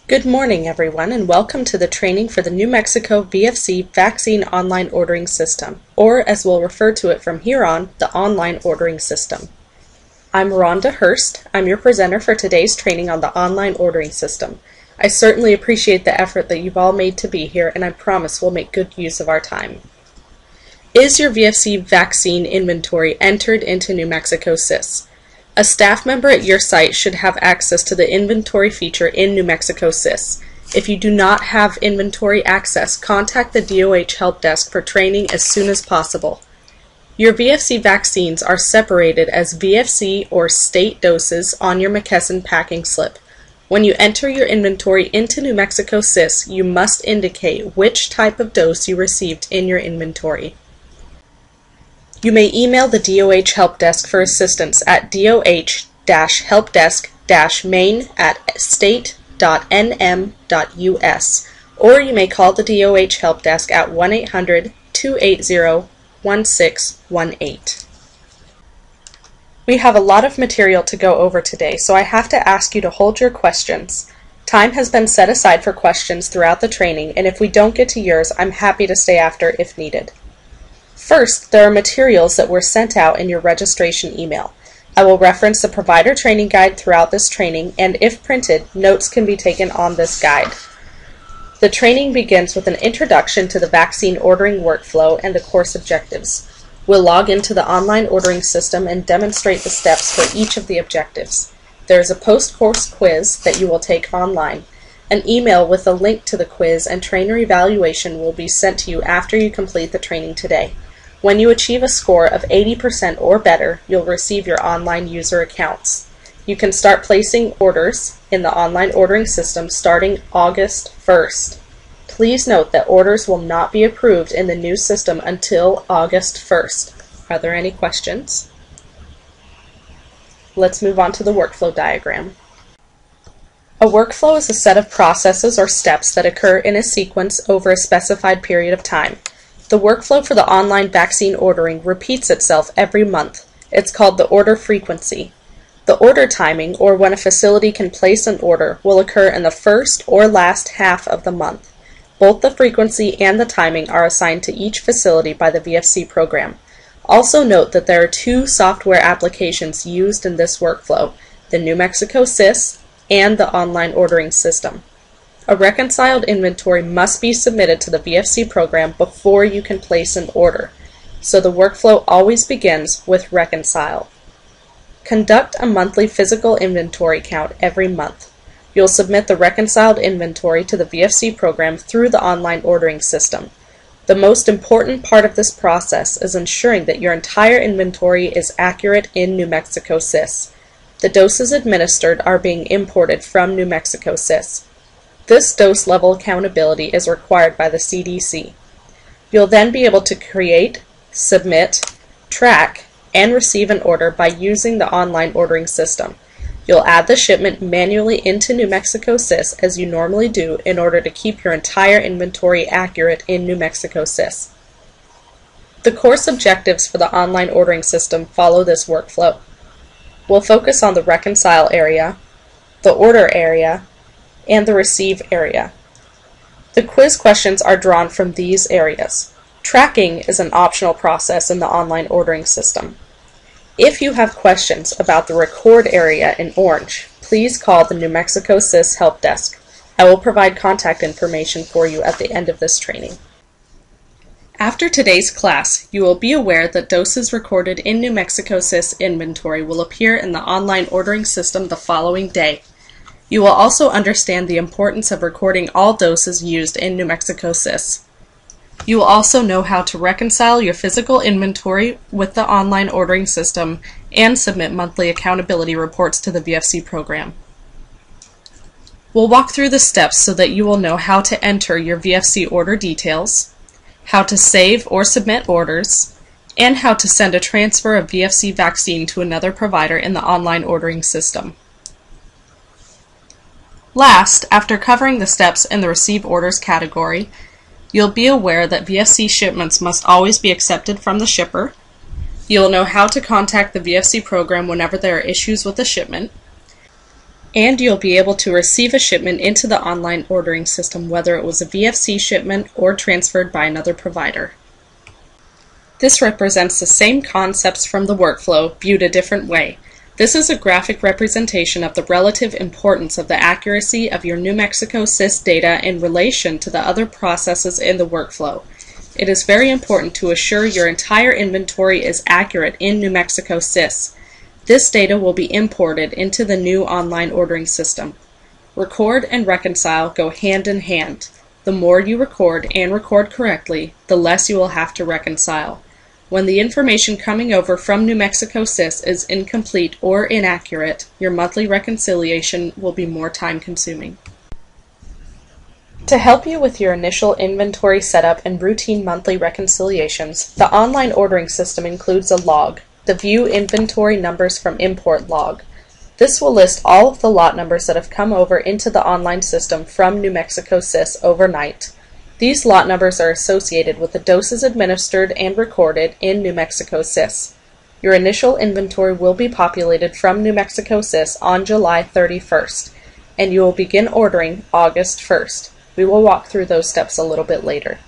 Good morning, everyone, and welcome to the training for the New Mexico VFC Vaccine Online Ordering System, or as we'll refer to it from here on, the Online Ordering System. I'm Rhonda Hurst. I'm your presenter for today's training on the Online Ordering System. I certainly appreciate the effort that you've all made to be here, and I promise we'll make good use of our time. Is your VFC vaccine inventory entered into New Mexico SIS? A staff member at your site should have access to the inventory feature in New Mexico SIS. If you do not have inventory access, contact the DOH Help Desk for training as soon as possible. Your VFC vaccines are separated as VFC or state doses on your McKesson packing slip. When you enter your inventory into New Mexico SIS, you must indicate which type of dose you received in your inventory. You may email the DOH Help Desk for assistance at doh-helpdesk-main@state.nm.us, or you may call the DOH Help Desk at 1-800-280-1618. We have a lot of material to go over today, so I have to ask you to hold your questions. Time has been set aside for questions throughout the training, and if we don't get to yours, I'm happy to stay after if needed. First, there are materials that were sent out in your registration email. I will reference the provider training guide throughout this training, and if printed, notes can be taken on this guide. The training begins with an introduction to the vaccine ordering workflow and the course objectives. We'll log into the online ordering system and demonstrate the steps for each of the objectives. There is a post-course quiz that you will take online. An email with a link to the quiz and trainer evaluation will be sent to you after you complete the training today. When you achieve a score of 80% or better, you'll receive your online user accounts. You can start placing orders in the online ordering system starting August 1st. Please note that orders will not be approved in the new system until August 1st. Are there any questions? Let's move on to the workflow diagram. A workflow is a set of processes or steps that occur in a sequence over a specified period of time. The workflow for the online vaccine ordering repeats itself every month. It's called the order frequency. The order timing, or when a facility can place an order, will occur in the first or last half of the month. Both the frequency and the timing are assigned to each facility by the VFC program. Also note that there are two software applications used in this workflow, the New Mexico SIS and the online ordering system. A reconciled inventory must be submitted to the VFC program before you can place an order, so the workflow always begins with Reconcile. Conduct a monthly physical inventory count every month. You'll submit the reconciled inventory to the VFC program through the online ordering system. The most important part of this process is ensuring that your entire inventory is accurate in New Mexico SIS. The doses administered are being imported from New Mexico SIS. This dose level accountability is required by the CDC. You'll then be able to create, submit, track, and receive an order by using the online ordering system. You'll add the shipment manually into New Mexico SIS as you normally do in order to keep your entire inventory accurate in New Mexico SIS. The course objectives for the online ordering system follow this workflow. We'll focus on the reconcile area, the order area, and the receive area. The quiz questions are drawn from these areas. Tracking is an optional process in the online ordering system. If you have questions about the record area in orange, please call the New Mexico SIS Help Desk. I will provide contact information for you at the end of this training. After today's class, you will be aware that doses recorded in New Mexico SIS inventory will appear in the online ordering system the following day. You will also understand the importance of recording all doses used in New Mexico SIS. You will also know how to reconcile your physical inventory with the online ordering system and submit monthly accountability reports to the VFC program. We'll walk through the steps so that you will know how to enter your VFC order details, how to save or submit orders, and how to send a transfer of VFC vaccine to another provider in the online ordering system. Last, after covering the steps in the Receive Orders category, you'll be aware that VFC shipments must always be accepted from the shipper. You'll know how to contact the VFC program whenever there are issues with the shipment. And you'll be able to receive a shipment into the online ordering system, whether it was a VFC shipment or transferred by another provider. This represents the same concepts from the workflow, viewed a different way. This is a graphic representation of the relative importance of the accuracy of your New Mexico SIS data in relation to the other processes in the workflow. It is very important to assure your entire inventory is accurate in New Mexico SIS. This data will be imported into the new online ordering system. Record and reconcile go hand in hand. The more you record and record correctly, the less you will have to reconcile. When the information coming over from New Mexico SIS is incomplete or inaccurate, your monthly reconciliation will be more time-consuming. To help you with your initial inventory setup and routine monthly reconciliations, the online ordering system includes a log, the View Inventory Numbers from Import log. This will list all of the lot numbers that have come over into the online system from New Mexico SIS overnight. These lot numbers are associated with the doses administered and recorded in New Mexico SIS. Your initial inventory will be populated from New Mexico SIS on July 31st, and you will begin ordering August 1st. We will walk through those steps a little bit later.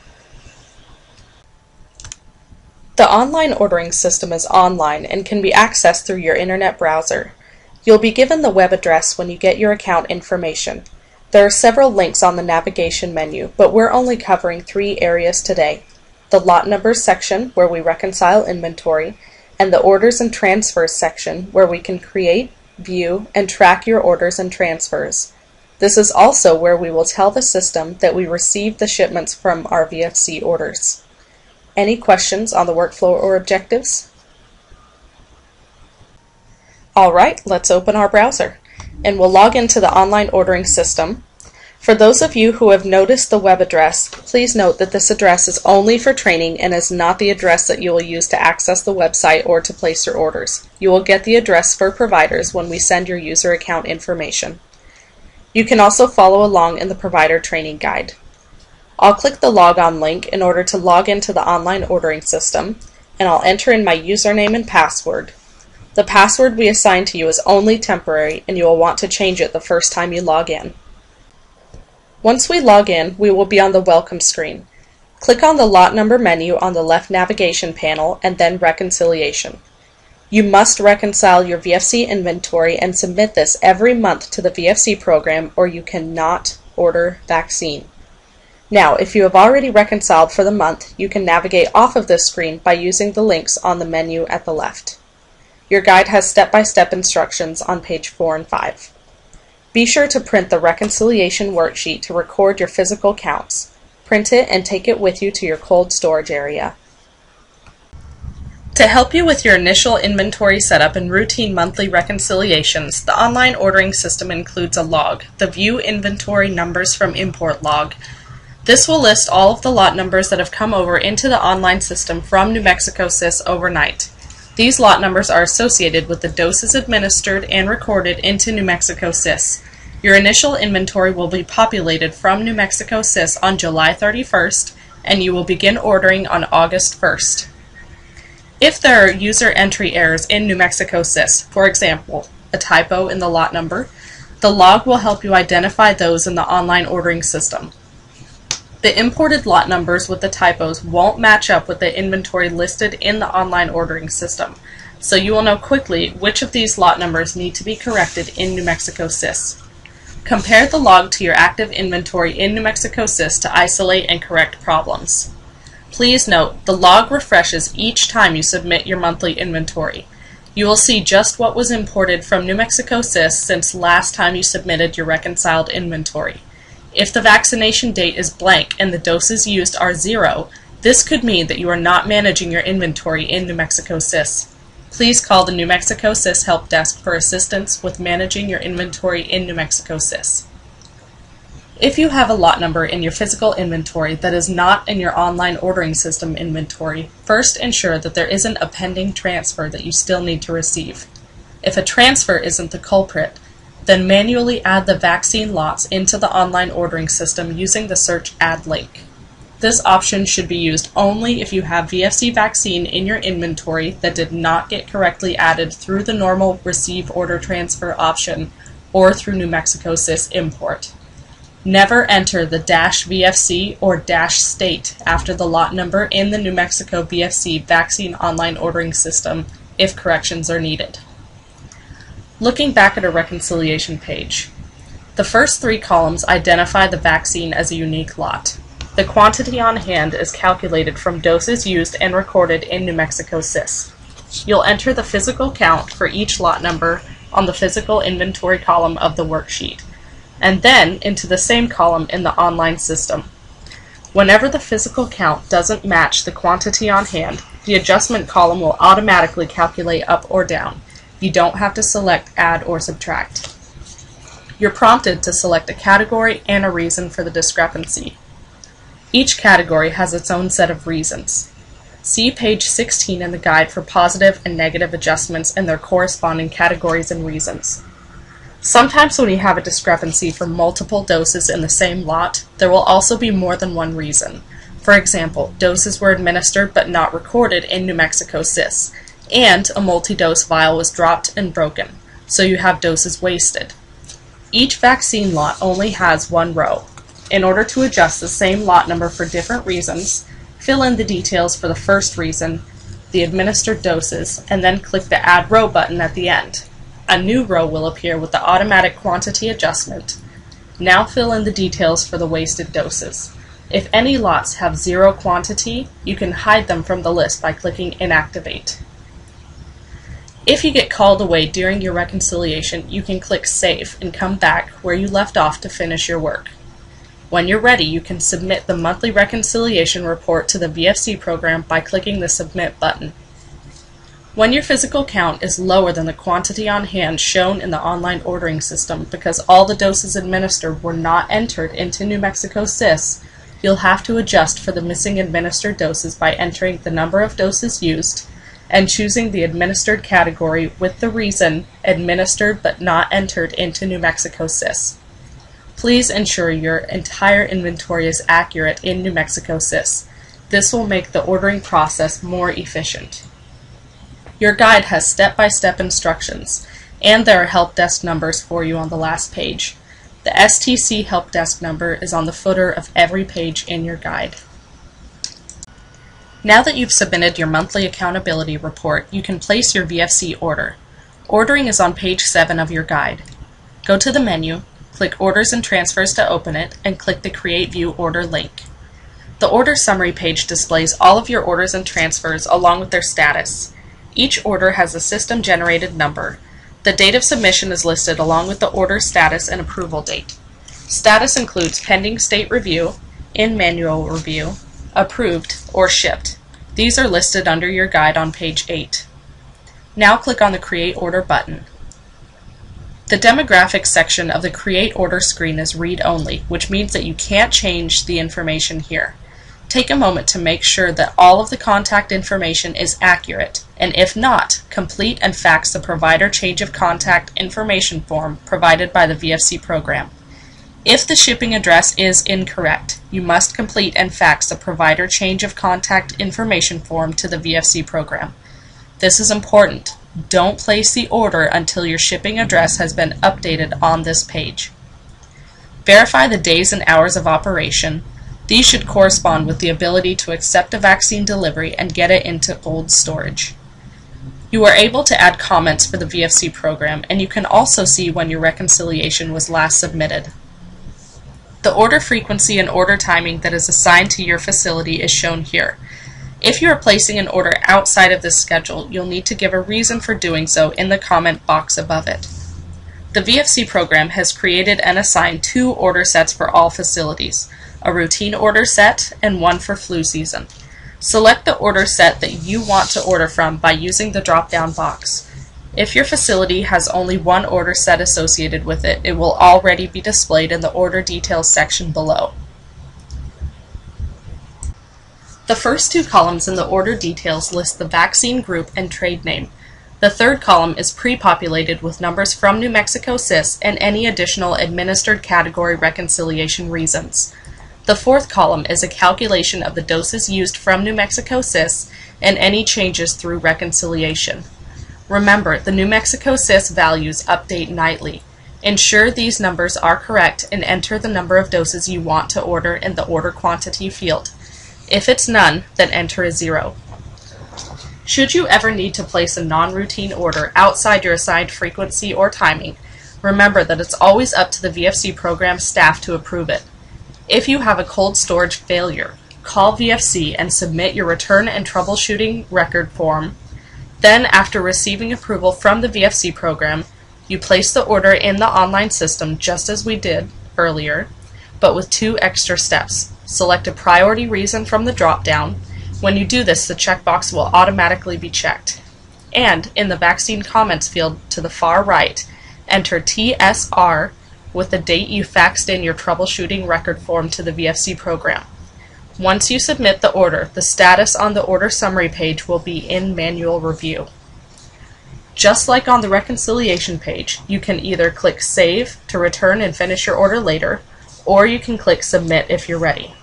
The online ordering system is online and can be accessed through your internet browser. You'll be given the web address when you get your account information. There are several links on the navigation menu, but we're only covering 3 areas today: the lot numbers section, where we reconcile inventory, and the orders and transfers section, where we can create, view, and track your orders and transfers. This is also where we will tell the system that we received the shipments from our VFC orders. Any questions on the workflow or objectives? Alright, let's open our browser, and we'll log into the online ordering system. For those of you who have noticed the web address, please note that this address is only for training and is not the address that you will use to access the website or to place your orders. You will get the address for providers when we send your user account information. You can also follow along in the provider training guide. I'll click the Logon link in order to log into the online ordering system, and I'll enter in my username and password. The password we assign to you is only temporary, and you will want to change it the first time you log in. Once we log in, we will be on the Welcome screen. Click on the Lot Number menu on the left navigation panel, and then Reconciliation. You must reconcile your VFC inventory and submit this every month to the VFC program, or you cannot order vaccine. Now, if you have already reconciled for the month, you can navigate off of this screen by using the links on the menu at the left. Your guide has step-by-step instructions on page 4 and 5. Be sure to print the reconciliation worksheet to record your physical counts. Print it and take it with you to your cold storage area. To help you with your initial inventory setup and routine monthly reconciliations, the online ordering system includes a log, the View Inventory Numbers from Import log. This will list all of the lot numbers that have come over into the online system from New Mexico SIS overnight. These lot numbers are associated with the doses administered and recorded into New Mexico SIS. Your initial inventory will be populated from New Mexico SIS on July 31st, and you will begin ordering on August 1st. If there are user entry errors in New Mexico SIS, for example, a typo in the lot number, the log will help you identify those in the online ordering system. The imported lot numbers with the typos won't match up with the inventory listed in the online ordering system, so you will know quickly which of these lot numbers need to be corrected in New Mexico SIS. Compare the log to your active inventory in New Mexico SIS to isolate and correct problems. Please note, the log refreshes each time you submit your monthly inventory. You will see just what was imported from New Mexico SIS since last time you submitted your reconciled inventory. If the vaccination date is blank and the doses used are 0, this could mean that you are not managing your inventory in New Mexico SIS. Please call the New Mexico SIS Help Desk for assistance with managing your inventory in New Mexico SIS. If you have a lot number in your physical inventory that is not in your online ordering system inventory, first ensure that there isn't a pending transfer that you still need to receive. If a transfer isn't the culprit, then manually add the vaccine lots into the online ordering system using the Search Add link. This option should be used only if you have VFC vaccine in your inventory that did not get correctly added through the normal Receive Order Transfer option or through New Mexico SIS import. Never enter the -VFC or -state after the lot number in the New Mexico VFC vaccine online ordering system if corrections are needed. Looking back at a reconciliation page, the first 3 columns identify the vaccine as a unique lot. The quantity on hand is calculated from doses used and recorded in New Mexico SIS. You'll enter the physical count for each lot number on the physical inventory column of the worksheet, and then into the same column in the online system. Whenever the physical count doesn't match the quantity on hand, the adjustment column will automatically calculate up or down. You don't have to select add or subtract. You're prompted to select a category and a reason for the discrepancy. Each category has its own set of reasons. See page 16 in the guide for positive and negative adjustments and their corresponding categories and reasons. Sometimes when you have a discrepancy for multiple doses in the same lot, there will also be more than one reason. For example, doses were administered but not recorded in New Mexico SIS, and a multi-dose vial was dropped and broken, so you have doses wasted. Each vaccine lot only has one row. In order to adjust the same lot number for different reasons, fill in the details for the first reason, the administered doses, and then click the Add Row button at the end. A new row will appear with the automatic quantity adjustment. Now fill in the details for the wasted doses. If any lots have 0 quantity, you can hide them from the list by clicking Inactivate. If you get called away during your reconciliation, you can click Save and come back where you left off to finish your work. When you're ready, you can submit the monthly reconciliation report to the VFC program by clicking the Submit button. When your physical count is lower than the quantity on hand shown in the online ordering system because all the doses administered were not entered into New Mexico SIS, you'll have to adjust for the missing administered doses by entering the number of doses used and choosing the administered category with the reason administered but not entered into New Mexico SIS. Please ensure your entire inventory is accurate in New Mexico SIS. This will make the ordering process more efficient. Your guide has step-by-step instructions, and there are help desk numbers for you on the last page. The STC help desk number is on the footer of every page in your guide. Now that you've submitted your monthly accountability report, you can place your VFC order. Ordering is on page 7 of your guide. Go to the menu, click Orders and Transfers to open it, and click the Create View Order link. The order summary page displays all of your orders and transfers along with their status. Each order has a system-generated number. The date of submission is listed along with the order status and approval date. Status includes pending state review, in manual review, approved, or shipped. These are listed under your guide on page 8. Now click on the Create Order button. The demographics section of the Create Order screen is read-only, which means that you can't change the information here. Take a moment to make sure that all of the contact information is accurate, and if not, complete and fax the Provider Change of Contact information form provided by the VFC program. If the shipping address is incorrect, you must complete and fax the Provider Change of Contact information form to the VFC program. This is important. Don't place the order until your shipping address has been updated on this page. Verify the days and hours of operation. These should correspond with the ability to accept a vaccine delivery and get it into cold storage. You are able to add comments for the VFC program, and you can also see when your reconciliation was last submitted. The order frequency and order timing that is assigned to your facility is shown here. If you are placing an order outside of this schedule, you'll need to give a reason for doing so in the comment box above it. The VFC program has created and assigned 2 order sets for all facilities, a routine order set and one for flu season. Select the order set that you want to order from by using the drop-down box. If your facility has only one order set associated with it, it will already be displayed in the order details section below. The first 2 columns in the order details list the vaccine group and trade name. The third column is pre-populated with numbers from New Mexico SIS and any additional administered category reconciliation reasons. The fourth column is a calculation of the doses used from New Mexico SIS and any changes through reconciliation. Remember, the New Mexico SIS values update nightly. Ensure these numbers are correct and enter the number of doses you want to order in the order quantity field. If it's none, then enter a 0. Should you ever need to place a non-routine order outside your assigned frequency or timing, remember that it's always up to the VFC program staff to approve it. If you have a cold storage failure, call VFC and submit your return and troubleshooting record form. Then, after receiving approval from the VFC program, you place the order in the online system just as we did earlier, but with 2 extra steps. Select a priority reason from the drop-down. When you do this, the checkbox will automatically be checked. And in the vaccine comments field to the far right, enter TSR with the date you faxed in your troubleshooting record form to the VFC program. Once you submit the order, the status on the order summary page will be in manual review. Just like on the reconciliation page, you can either click Save to return and finish your order later, or you can click Submit if you're ready.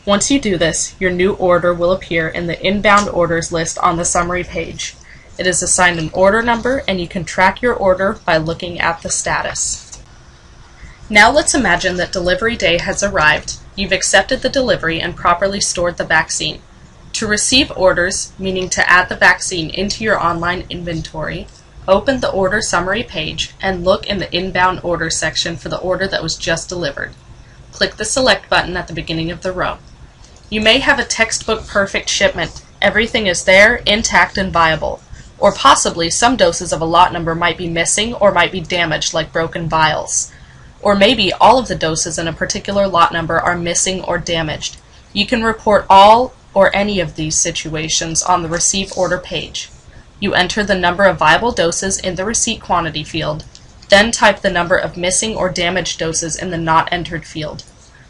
Once you do this, your new order will appear in the inbound orders list on the summary page. It is assigned an order number, and you can track your order by looking at the status. Now let's imagine that delivery day has arrived. You've accepted the delivery and properly stored the vaccine. To receive orders, meaning to add the vaccine into your online inventory, open the order summary page and look in the inbound order section for the order that was just delivered. Click the Select button at the beginning of the row. You may have a textbook perfect shipment. Everything is there, intact and viable. Or possibly some doses of a lot number might be missing or might be damaged, like broken vials. Or maybe all of the doses in a particular lot number are missing or damaged. You can report all or any of these situations on the Receive Order page. You enter the number of viable doses in the receipt quantity field, then type the number of missing or damaged doses in the Not Entered field.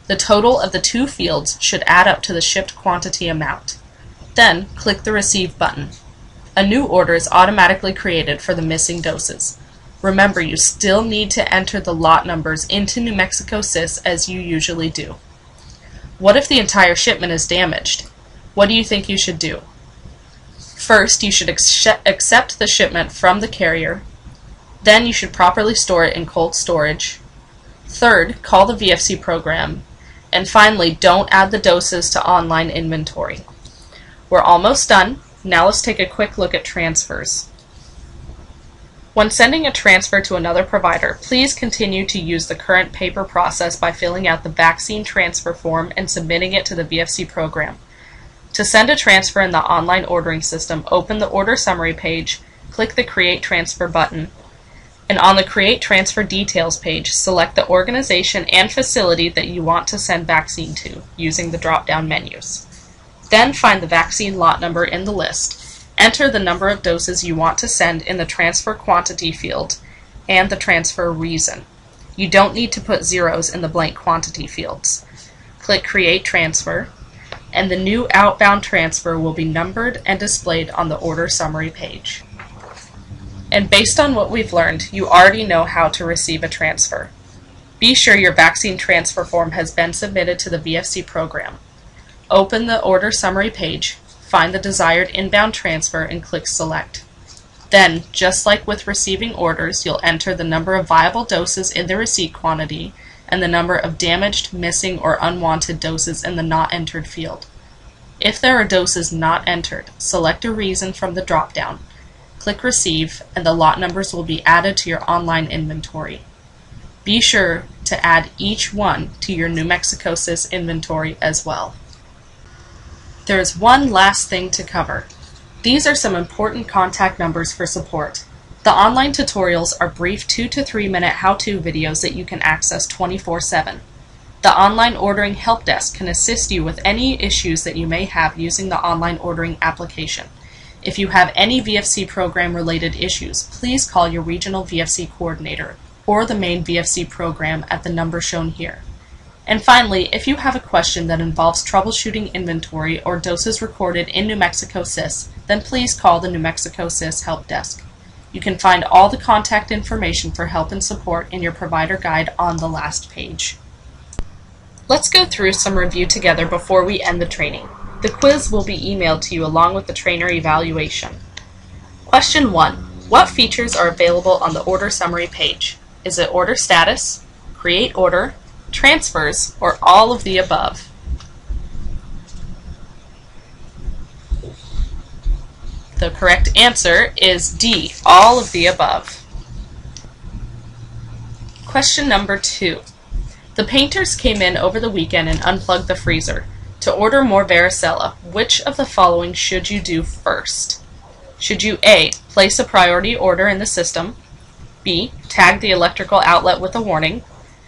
The total of the 2 fields should add up to the shipped quantity amount. Then click the Receive button. A new order is automatically created for the missing doses. Remember, you still need to enter the lot numbers into New Mexico SIS as you usually do. What if the entire shipment is damaged? What do you think you should do? First, you should accept the shipment from the carrier. Then you should properly store it in cold storage. Third, call the VFC program. And finally, don't add the doses to online inventory. We're almost done. Now let's take a quick look at transfers. When sending a transfer to another provider, please continue to use the current paper process by filling out the vaccine transfer form and submitting it to the VFC program. To send a transfer in the online ordering system, open the order summary page, click the Create Transfer button, and on the Create Transfer Details page, select the organization and facility that you want to send vaccine to using the drop-down menus. Then find the vaccine lot number in the list, enter the number of doses you want to send in the transfer quantity field, and the transfer reason. You don't need to put zeros in the blank quantity fields. Click Create Transfer, and the new outbound transfer will be numbered and displayed on the order summary page. And based on what we've learned, you already know how to receive a transfer. Be sure your vaccine transfer form has been submitted to the VFC program. Open the order summary page, find the desired inbound transfer, and click Select. Then, just like with receiving orders, you'll enter the number of viable doses in the receipt quantity and the number of damaged, missing, or unwanted doses in the Not Entered field. If there are doses not entered, select a reason from the drop-down. Click Receive, and the lot numbers will be added to your online inventory. Be sure to add each one to your New Mexico SIS inventory as well. There is one last thing to cover. These are some important contact numbers for support. The online tutorials are brief 2 to 3 minute how-to videos that you can access 24/7. The online ordering help desk can assist you with any issues that you may have using the online ordering application. If you have any VFC program related issues, please call your regional VFC coordinator or the main VFC program at the number shown here. And finally, if you have a question that involves troubleshooting inventory or doses recorded in New Mexico SIS, then please call the New Mexico SIS help desk. You can find all the contact information for help and support in your provider guide on the last page. Let's go through some review together before we end the training. The quiz will be emailed to you along with the trainer evaluation. Question 1. What features are available on the order summary page? Is it order status, create order, transfers, or all of the above? The correct answer is D, all of the above. Question number 2. The painters came in over the weekend and unplugged the freezer. To order more varicella, which of the following should you do first? Should you A, place a priority order in the system, B, tag the electrical outlet with a warning,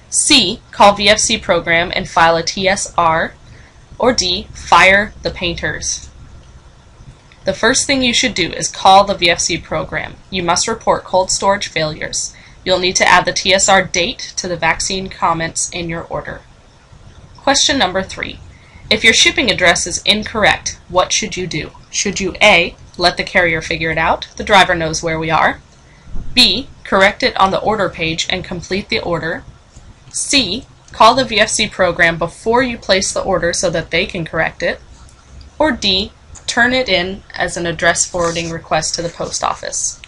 C, call VFC program and file a TSR, or D, fire the painters? The first thing you should do is call the VFC program. You must report cold storage failures. You'll need to add the TSR date to the vaccine comments in your order. Question number 3. If your shipping address is incorrect, what should you do? Should you A, let the carrier figure it out, the driver knows where we are, B, correct it on the order page and complete the order, C, call the VFC program before you place the order so that they can correct it, or D, turn it in as an address forwarding request to the post office?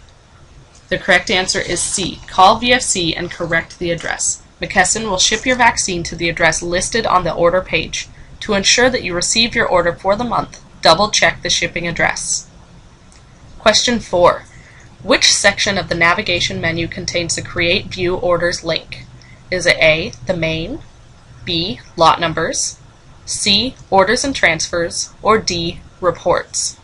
The correct answer is C, call VFC and correct the address. McKesson will ship your vaccine to the address listed on the order page. To ensure that you receive your order for the month, double check the shipping address. Question 4. Which section of the navigation menu contains the Create View Orders link? Is it A, the main, B, lot numbers, C, orders and transfers, or D, reports?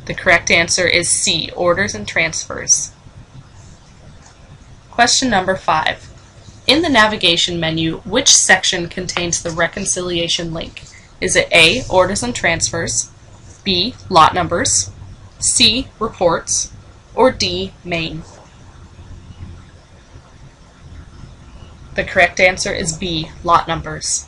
The correct answer is C, orders and transfers. Question number 5. In the navigation menu, which section contains the reconciliation link? Is it A, orders and transfers, B, lot numbers, C, reports, or D, main? The correct answer is B, lot numbers.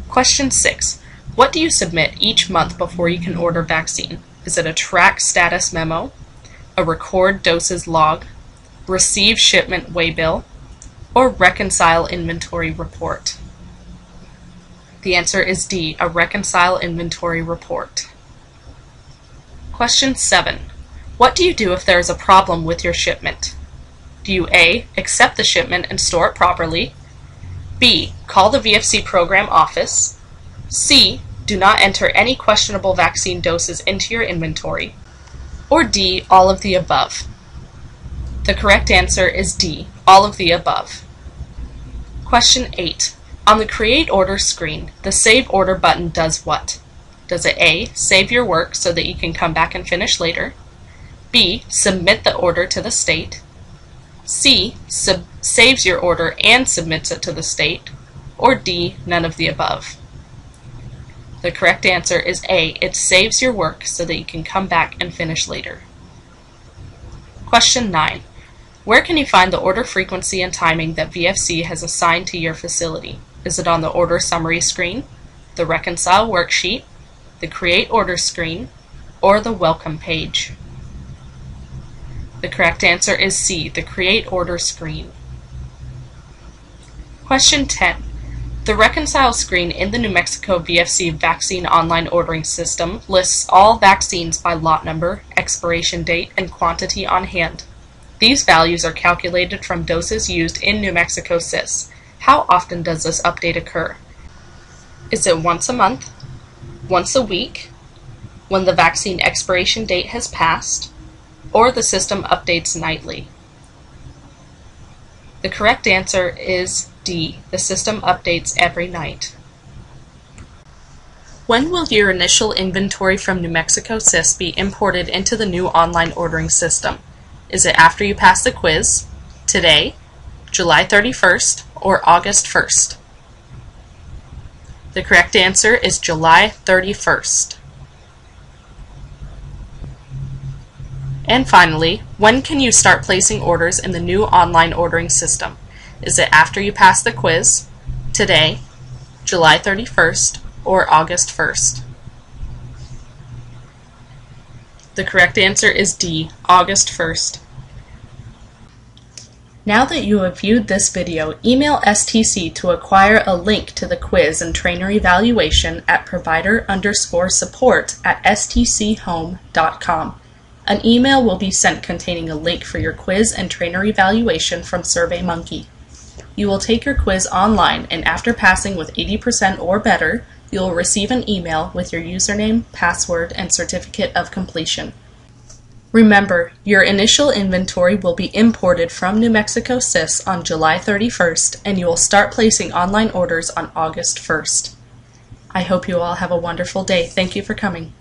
Question 6. What do you submit each month before you can order vaccine? Is it a track status memo, a record doses log, receive shipment waybill, or reconcile inventory report? The answer is D, a reconcile inventory report. Question 7. What do you do if there is a problem with your shipment? Do you A, accept the shipment and store it properly, B, call the VFC program office, C, do not enter any questionable vaccine doses into your inventory, or D, all of the above? The correct answer is D, all of the above. Question 8. On the Create Order screen, the Save Order button does what? Does it A, save your work so that you can come back and finish later, B, submit the order to the state, C, saves your order and submits it to the state, or D, none of the above? The correct answer is A, it saves your work so that you can come back and finish later. Question 9. Where can you find the order frequency and timing that VFC has assigned to your facility? Is it on the order summary screen, the Reconcile worksheet, the Create Order screen, or the Welcome page? The correct answer is C, the Create Order screen. Question 10. The Reconcile screen in the New Mexico VFC vaccine online ordering system lists all vaccines by lot number, expiration date, and quantity on hand. These values are calculated from doses used in New Mexico SIS. How often does this update occur? Is it once a month, once a week, when the vaccine expiration date has passed, or the system updates nightly? The correct answer is D, the system updates every night. When will your initial inventory from New Mexico SIS be imported into the new online ordering system? Is it after you pass the quiz, today, July 31st, or August 1st? The correct answer is July 31st. And finally, when can you start placing orders in the new online ordering system? Is it after you pass the quiz, today, July 31st, or August 1st? The correct answer is D, August 1st. Now that you have viewed this video, email STC to acquire a link to the quiz and trainer evaluation at provider_support@stchome.com. An email will be sent containing a link for your quiz and trainer evaluation from SurveyMonkey. You will take your quiz online, and after passing with 80% or better, you will receive an email with your username, password, and certificate of completion. Remember, your initial inventory will be imported from New Mexico SIS on July 31st, and you will start placing online orders on August 1st. I hope you all have a wonderful day. Thank you for coming.